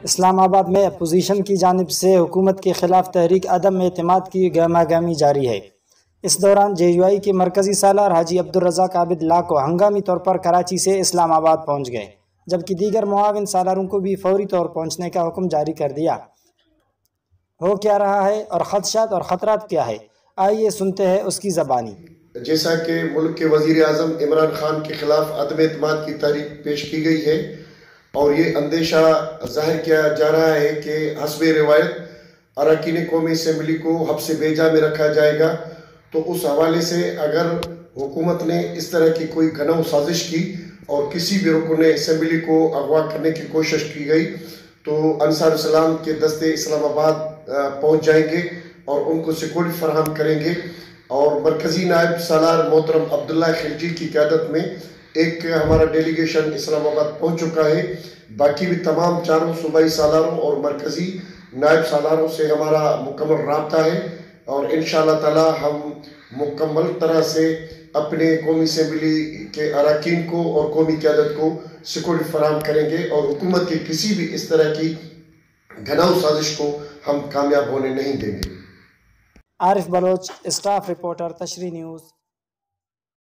اسلام آباد میں اپوزیشن کی جانب سے حکومت کے خلاف تحریک عدم اعتماد کی گہما گہمی جاری ہے۔ اس دوران جے یو آئی کے مرکزی سالار حاجی عبدالرزاق عابد لاکھو ہنگامی طور پر کراچی سے اسلام آباد پہنچ گئے، جبکہ دیگر معاون سالاروں کو بھی فوری طور پہنچنے کا حکم جاری کر دیا۔ ہو کیا رہا ہے اور خدشات اور خطرات کیا ہے، آئیے سنتے ہیں اس کی زبانی۔ جیسا کہ ملک کے وزیر اعظم عمران خان کے خلاف عدم اعتماد کی تحریک پیش کی گئی ہے اور یہ اندیشہ ظاہر کیا جا رہا ہے کہ حسب روایت اراکین قومی اسمبلی کو حبس بیجا میں رکھا جائے گا، تو اس حوالے سے اگر حکومت نے اس طرح کی کوئی گھنو سازش کی اور کسی بھی رکن اسمبلی کو اغوا کرنے کی کوشش کی گئی تو انصار اسلام کے دستے اسلام آباد پہنچ جائیں گے اور ان کو سیکورٹی فراہم کریں گے، اور مرکزی نائب سالار محترم عبداللہ خلجی کی قیادت میں ایک ہمارا ڈیلیگیشن اسلام آباد پہنچ چکا ہے۔ باقی بھی تمام چاروں صوبائی سالاروں اور مرکزی نائب سالاروں سے ہمارا مکمل رابطہ ہے، اور انشاءاللہ تعالی ہم مکمل طرح سے اپنے قومی اسمبلی کے اراکین کو اور قومی قیادت کو سیکورٹی فراہم کریں گے، اور حکومت کی کسی بھی اس طرح کی گھناؤ سازش کو ہم کامیاب ہونے نہیں دیں گے۔ عارف بلوچ، اسٹاف رپورٹر، تشریح نیوز۔